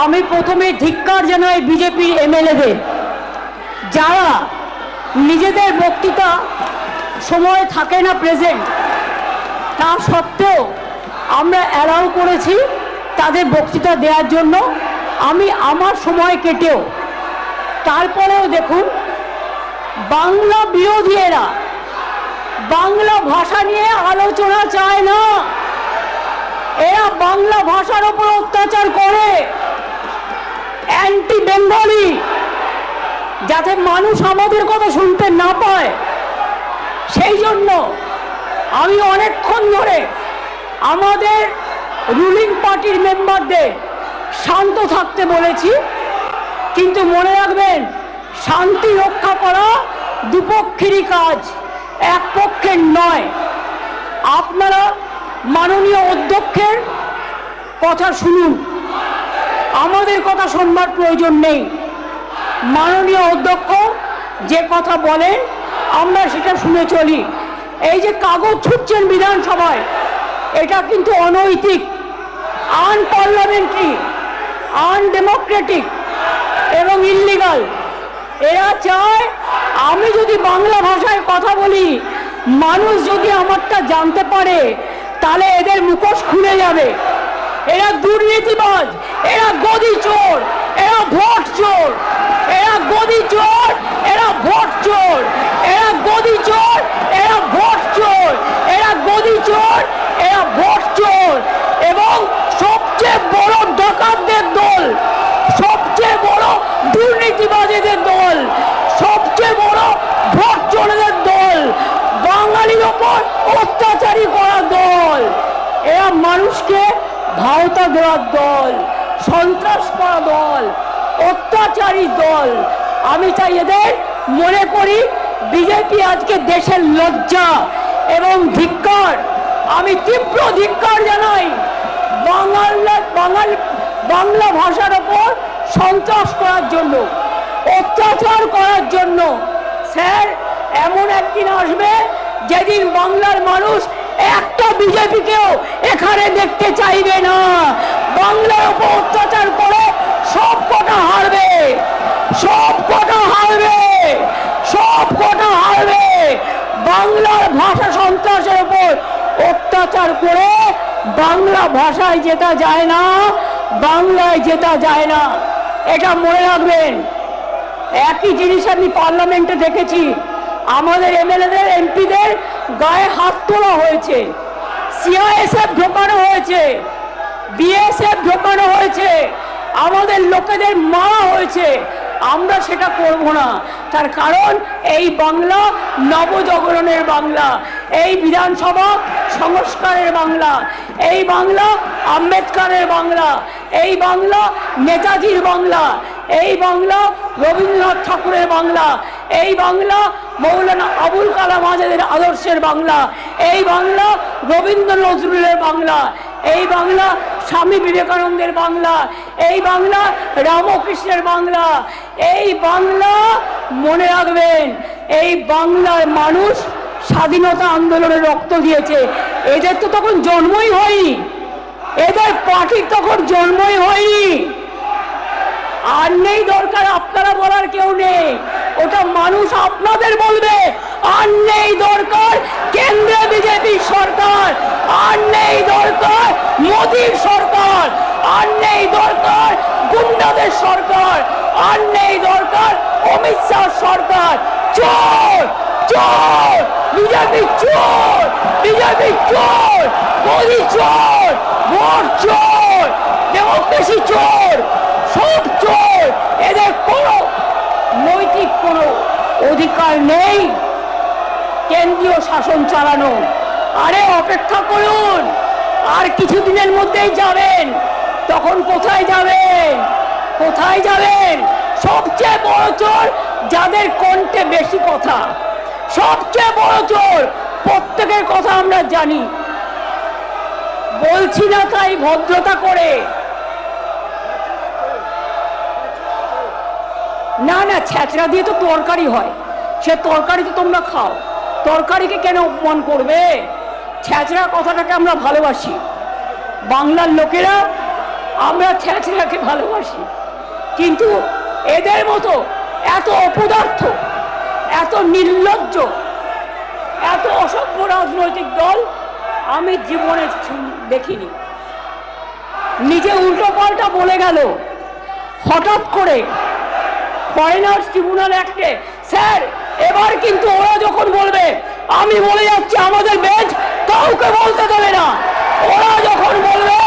আমি প্রথমে ধিক্কার জানাই বিজেপি এমএলএদের, যারা নিজেদের বক্তৃতা সময় থাকে না প্রেজেন্ট, তা সত্ত্বেও আমরা অ্যালাউ করেছি তাদের বক্তৃতা দেওয়ার জন্য। আমি আমার সময় কেটেও, তারপরেও দেখুন বাংলা বিরোধীরা বাংলা ভাষা নিয়ে আলোচনা চায় না। এরা বাংলা ভাষার উপর অত্যাচার করে, অ্যান্টি বেঙ্গলি, যাতে মানুষ আমাদের কথা শুনতে না পায়। সেই জন্য আমি অনেকক্ষণ ধরে আমাদের রুলিং পার্টির মেম্বারদের শান্ত থাকতে বলেছি, কিন্তু মনে রাখবেন শান্তি রক্ষা করা দুপক্ষেরই কাজ, এক পক্ষের নয়। আপনারা মাননীয় অধ্যক্ষের কথা শুনুন, আমাদের কথা শুনবার প্রয়োজন নেই। মাননীয় অধ্যক্ষ যে কথা বলেন আমরা সেটা শুনে চলি। এই যে কাগজ ছুটছেন বিধানসভায়, এটা কিন্তু অনৈতিক, আনপার্লামেন্টারি, আনডেমোক্রেটিক এবং ইল্লিগাল। এরা চায় আমি যদি বাংলা ভাষায় কথা বলি, মানুষ যদি আমারটা জানতে পারে, তাহলে এদের মুখোশ খুলে যাবে। এরা দুর্নীতিবাজ, এরা গদি চোর, এরা ভোট চোর, এরা গদি চোর, এরা ভোট চোর, এরা গদি চোর, এরা ভোট চোর, এরা গদি চোর, এরা ভোট চোর। এবং সবচেয়ে বড় ডাকাতদের দল, সবচেয়ে বড় দুর্নীতিবাজীদের দল, সবচেয়ে বড় ভোট চোরদের দল, বাঙালির ওপর অত্যাচারী করা দল। এরা মানুষকে ভাওতা দেওয়ার দল, সন্ত্রাস করা দল, অত্যাচারী দল। আমি চাই এদের মনে করি বিজেপি আজকে দেশের লজ্জা এবং ধিক্কার। আমি তীব্র ধিক্কার জানাই বাংলা ভাষার ওপর সন্ত্রাস করার জন্য, অত্যাচার করার জন্য। স্যার, এমন একদিন আসবে যেদিন বাংলার মানুষ একটা বিজেপিকেও এখানে দেখতে চাইবে না। বাংলার উপর অত্যাচার করে সব কটা হারবে, সব কটা হারবে, সব কটা হারবে। বাংলার ভাষা সন্ত্রাসের উপর অত্যাচার করে বাংলা ভাষায় জেতা যায় না, বাংলায় জেতা যায় না, এটা মনে রাখবেন। একই জিনিস আমি পার্লামেন্টে দেখেছি, আমাদের এমএলএদের এমপিদের গায়ে হাত তোলা হয়েছে, সিআইএসএফ ঢোকানো হয়েছে, বিএসএফ ঢোকানো হয়েছে, আমাদের লোকেদের মারা হয়েছে। আমরা সেটা করব না, তার কারণ এই বাংলা নবজাগরণের বাংলা, এই বিধানসভা সংস্কারের বাংলা, এই বাংলা আম্বেদকরের বাংলা, এই বাংলা নেতাজির বাংলা, এই বাংলা রবীন্দ্রনাথ ঠাকুরের বাংলা, এই বাংলা মৌলানা আবুল কালাম আজাদের আদর্শের বাংলা, এই বাংলা রবীন্দ্র নজরুলের বাংলা, এই বাংলা স্বামী বিবেকানন্দের বাংলা, এই বাংলা রামকৃষ্ণের বাংলা। এই বাংলা মনে রাখবেন, এই বাংলার মানুষ স্বাধীনতা আন্দোলনে রক্ত দিয়েছে। এদের তো তখন জন্মই হয়নি, এদের পার্টির তখন জন্মই হয়নি। আর নেই দরকার আপনারা বলার কেউ নেই, ওটা মানুষ আপনাদের বলবে। আর নেই দরকার কেন্দ্রে বিজেপি সরকার, আর নেই দরকার মোদীর সরকার, আর নেই দরকার গুন্ডাদের সরকার, আর নেই দরকার অমিত শাহ সরকার। চোর চোর, বিজেপি চোর, বিজেপি চোর, মোদী চোর, ভোট চোর, ডেমোক্রেসি চোর, সব চোর। এদের কোনো নৈতিক কোনো অধিকার নেই কেন্দ্রীয় শাসন চালানো। আরে অপেক্ষা করুন, আর কিছুদিনের মধ্যেই যাবেন, তখন কোথায় যাবেন, কোথায় যাবেন? সবচেয়ে বড় চোর যাদের কণ্ঠে বেশি কথা, সবচেয়ে বড় চোর, প্রত্যেকের কথা আমরা জানি। বলছি না তাই ভদ্রতা করে, না না ছ্যাঁচড়া দিয়ে তো তরকারি হয়, সে তরকারি তো তোমরা খাও, তরকারিকে কেন অপমান করবে? ছ্যাঁচড়া কথাটাকে আমরা ভালোবাসি, বাংলার লোকেরা আমরা ছেঁচড়াকে ভালোবাসি, কিন্তু এদের মতো এত অপদার্থ, এত নির্লজ্জ, এত অসভ্য রাজনৈতিক দল আমি জীবনে দেখিনি। নিজে উল্টো পাল্টা বলে গেল হঠাৎ করে ফরেনার্স ট্রিব্যুনাল অ্যাক্টে। স্যার, এবার কিন্তু ওরা যখন বলবে, আমি বলে যাচ্ছি আমাদের বেঞ্চ কাউকে বলতে দেবে না, ওরা যখন বলবে